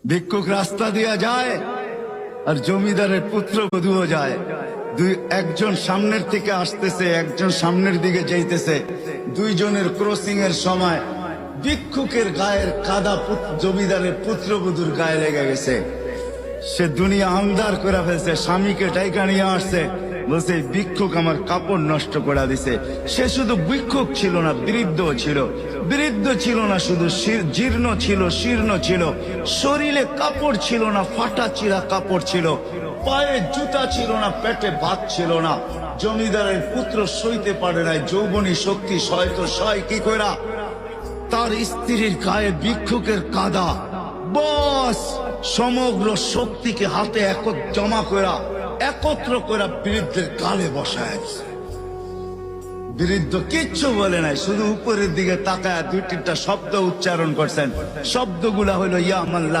ভিক্ষুক রাস্তা দিয়া যায় আর জমিদারের পুত্রবধূও যায়। একজন সামনের থেকে আসতেছে, একজন সামনের দিকে যাইতেছে। দুইজনের ক্রসিং এর সময় ভিক্ষুকের গায়ের কাদা জমিদারের পুত্রবধূর গায়ে লেগে গেছে। সে দুনিয়া আন্ধার করে ফেলছে, স্বামীকে টাইকা নিয়ে আসছে, বলছে ভিক্ষুক আমার কাপড় নষ্ট করে দিছে। সে শুধু ভিক্ষুক ছিল না, বৃদ্ধ ছিল। বৃদ্ধ ছিল না শুধু, জীর্ণ ছিল, শীর্ণ ছিল, শরীরে কাপড় ছিল না, ফাটা চিরা কাপড় ছিল, পায়ে জুতা ছিল না, পেটে ভাত ছিল না। জমিদারের পুত্র সইতে পারে নাই, যৌবনী শক্তি সয় তো সয় কি কইরা তার স্ত্রীর গায়ে ভিক্ষুকের কাদা, বস সমগ্র শক্তিকে হাতে জমা করা একত্র করে বৃদ্ধের গালে বসায়। বৃদ্ধ কিচ্ছু বলে নাই, শুধু উপরের দিকে তাকায় দুই তিনটা শব্দ উচ্চারণ করছেন। শব্দগুলা হলো ইয়া মাল্লা